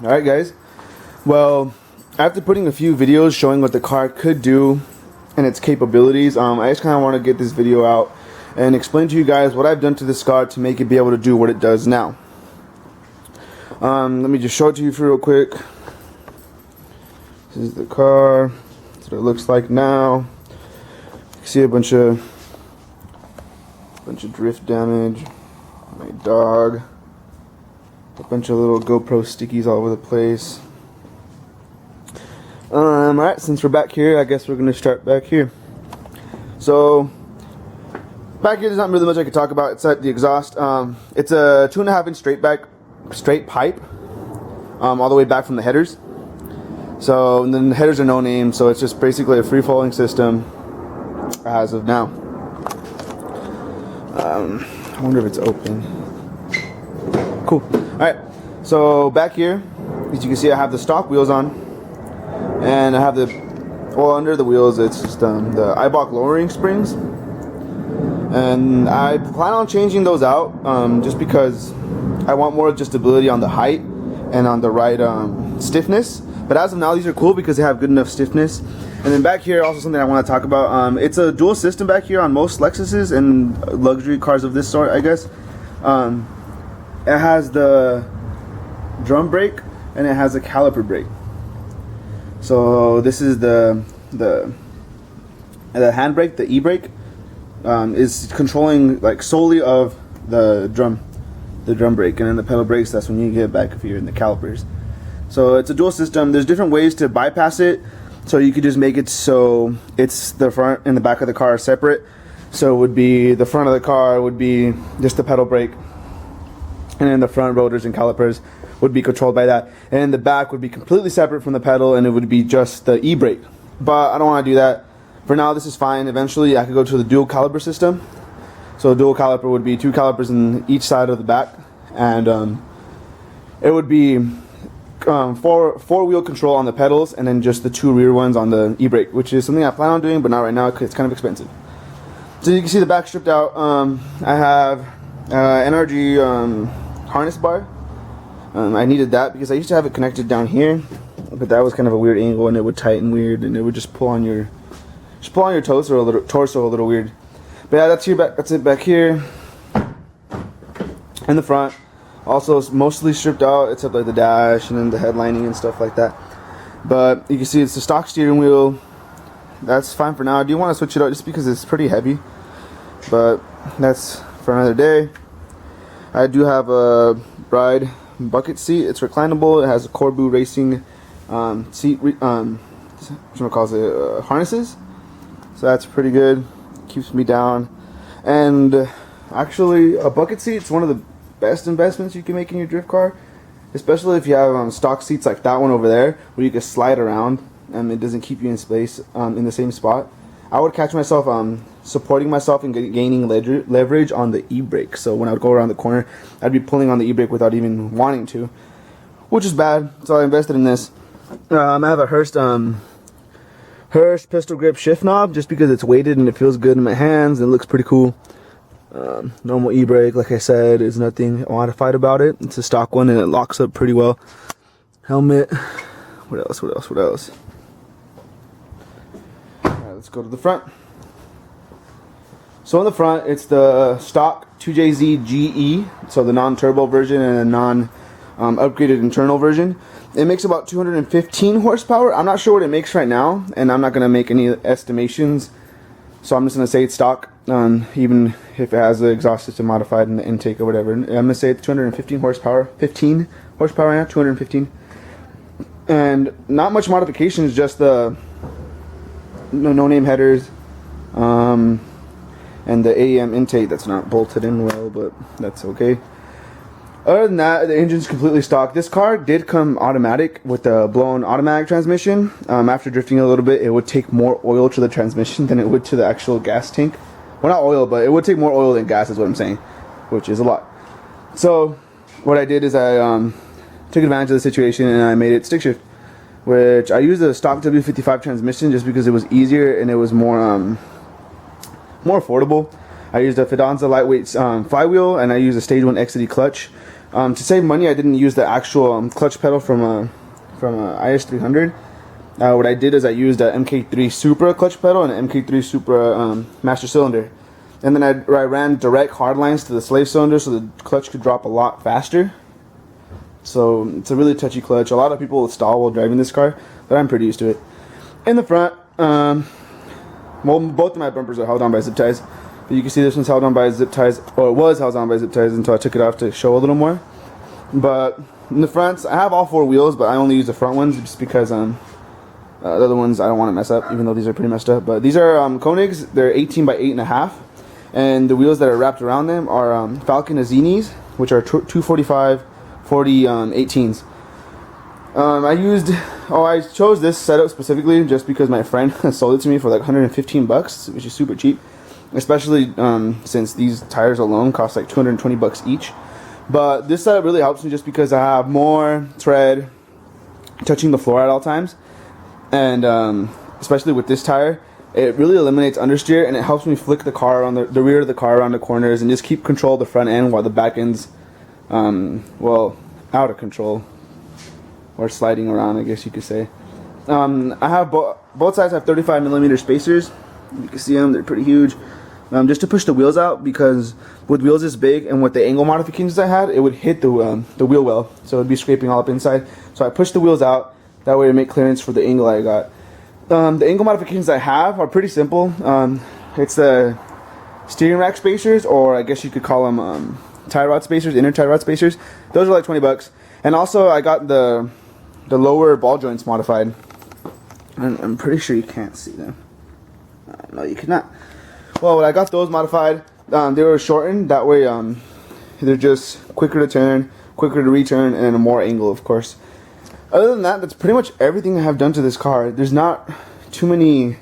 Alright guys, well, after putting a few videos showing what the car could do and its capabilities, I just kind of want to get this video out and explain to you guys what I've done to this car to make it be able to do what it does now. Let me just show it to you for real quick. This is the car. That's what it looks like now. You can see a bunch of drift damage. My dog. A bunch of little GoPro stickies all over the place. Alright, since we're back here, I guess we're going to start back here. So, back here there's not really much I could talk about. It's at the exhaust. It's a 2.5 inch straight pipe, all the way back from the headers. So, and then the headers are no name, so it's just basically a free-flowing system as of now. I wonder if it's open. Cool. Alright, so back here, as you can see, I have the stock wheels on, and I have under the wheels, it's just the Eibach lowering springs, and I plan on changing those out, just because I want more adjustability on the height and on the right stiffness. But as of now, these are cool because they have good enough stiffness. And then back here, also something I want to talk about, it's a dual system back here on most Lexuses and luxury cars of this sort, I guess. It has the drum brake and it has a caliper brake. So this is the handbrake, the e-brake, is controlling like solely of the drum brake, and then the pedal brakes, that's when you get back if you're in the calipers. So it's a dual system. There's different ways to bypass it. So you could just make it so it's the front and the back of the car are separate. So it would be the front of the car would be just the pedal brake, and then the front rotors and calipers would be controlled by that, and the back would be completely separate from the pedal, and it would be just the e-brake. But I don't want to do that. For now, this is fine. Eventually, I could go to the dual caliper system. So a dual caliper would be 2 calipers in each side of the back, and it would be four-wheel control on the pedals, and then just the 2 rear ones on the e-brake, which is something I plan on doing, but not right now because it's kind of expensive. So you can see the back stripped out. I have NRG harness bar. I needed that because I used to have it connected down here, but that was kind of a weird angle, and it would tighten weird, and it would just pull on your torso a little weird. But yeah, that's it back here. And the front also is mostly stripped out except like the dash and then the headlining and stuff like that. But you can see it's the stock steering wheel. That's fine for now. I do want to switch it out just because it's pretty heavy, but that's for another day. I do have a Bride bucket seat. It's reclinable. It has a Corbu Racing seat, harnesses. So that's pretty good. Keeps me down. And actually, a bucket seat, it's one of the best investments you can make in your drift car, especially if you have stock seats like that one over there, where you can slide around and it doesn't keep you in space in the same spot. I would catch myself supporting myself and gaining leverage on the e-brake. So when I would go around the corner, I'd be pulling on the e-brake without even wanting to, which is bad. So I invested in this. I have a Hurst pistol grip shift knob just because it's weighted and it feels good in my hands and it looks pretty cool. Normal e-brake, like I said, is nothing modified about it. It's a stock one and it locks up pretty well. Helmet. What else? Alright, let's go to the front. So in the front, it's the stock 2JZ GE, so the non-turbo version and a non-upgraded internal version. It makes about 215 horsepower. I'm not sure what it makes right now, and I'm not going to make any estimations, so I'm just going to say it's stock, even if it has the exhaust system modified in the intake or whatever. I'm going to say it's 215 horsepower, 15 horsepower right now, 215. And not much modifications, just the no-name headers, and the AEM intake that's not bolted in well, but that's okay. Other than that, the engine's completely stock. This car did come automatic with a blown automatic transmission. After drifting a little bit, it would take more oil to the transmission than it would to the actual gas tank. Well, not oil, but it would take more oil than gas is what I'm saying, which is a lot. So what I did is I took advantage of the situation and I made it stick shift, which I used a stock W55 transmission just because it was easier and it was more affordable. I used a Fidanza lightweight flywheel, and I used a Stage 1 XD clutch. To save money, I didn't use the actual clutch pedal from a IS300. What I did is I used a MK3 Supra clutch pedal and an MK3 Supra master cylinder. And then I ran direct hard lines to the slave cylinder so the clutch could drop a lot faster. So it's a really touchy clutch. A lot of people stall while driving this car, but I'm pretty used to it. In the front, well, both of my bumpers are held on by zip ties. But you can see this one's held on by zip ties, or it was held on by zip ties until I took it off to show a little more. But in the fronts, I have all 4 wheels, but I only use the front ones just because the other ones I don't want to mess up, even though these are pretty messed up. But these are Koenigs. They're 18 by 8.5, and the wheels that are wrapped around them are Falcon Azinis, which are 245 40 18s. I chose this setup specifically just because my friend sold it to me for like 115 bucks, which is super cheap, especially since these tires alone cost like 220 bucks each. But this setup really helps me just because I have more tread touching the floor at all times, and especially with this tire, it really eliminates understeer, and it helps me flick the car on the rear of the car around the corners and just keep control of the front end while the back end's well, out of control, or sliding around, I guess you could say. I have both sides have 35mm spacers. You can see them; they're pretty huge. Just to push the wheels out, because with wheels this big and with the angle modifications I had, it would hit the wheel well, so it would be scraping all up inside. So I pushed the wheels out that way to make clearance for the angle I got. The angle modifications I have are pretty simple. It's the steering rack spacers, or I guess you could call them tie rod spacers, inner tie rod spacers. Those are like 20 bucks. And also I got the lower ball joints modified. And I'm pretty sure you can't see them. No, you cannot. Well, when I got those modified, they were shortened. That way they're just quicker to turn, quicker to return, and a more angle, of course. Other than that, that's pretty much everything I have done to this car. There's not too many,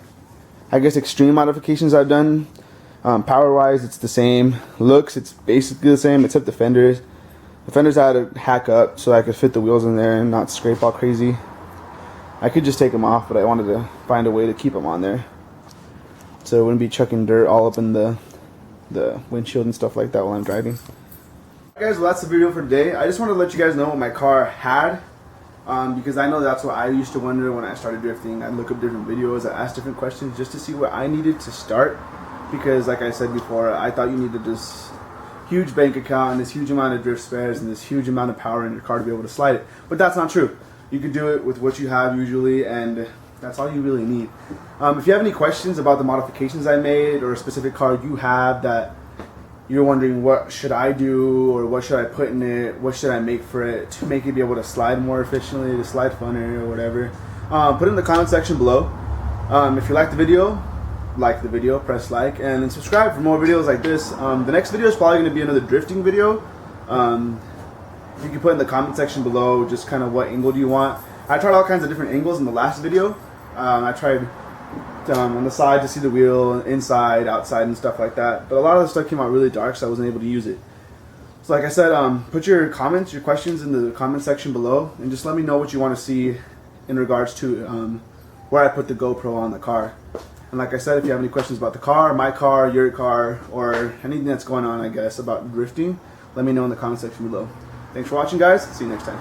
I guess, extreme modifications I've done. Power-wise, it's the same. Looks, it's basically the same, except the fenders. The fenders I had to hack up so I could fit the wheels in there and not scrape all crazy. I could just take them off, but I wanted to find a way to keep them on there, so it wouldn't be chucking dirt all up in the windshield and stuff like that while I'm driving. Guys, well, that's the video for today. I just wanted to let you guys know what my car had, because I know that's what I used to wonder when I started drifting. I'd look up different videos, I'd ask different questions just to see what I needed to start. Because like I said before, I thought you needed this huge bank account and this huge amount of drift spares and this huge amount of power in your car to be able to slide it. But that's not true. You can do it with what you have usually, and that's all you really need. If you have any questions about the modifications I made, or a specific car you have that you're wondering what should I do, or what should I put in it, what should I make for it to make it be able to slide more efficiently, to slide funner or whatever, put it in the comment section below. If you like the video, press like, and then subscribe for more videos like this. The next video is probably going to be another drifting video. You can put in the comment section below just kind of what angle do you want. I tried all kinds of different angles in the last video. I tried on the side to see the wheel, inside, outside, and stuff like that. But a lot of the stuff came out really dark, so I wasn't able to use it. So like I said, put your comments, your questions in the comment section below, and just let me know what you want to see in regards to where I put the GoPro on the car. And like I said, if you have any questions about the car, my car, your car, or anything that's going on, I guess, about drifting, let me know in the comment section below. Thanks for watching, guys. See you next time.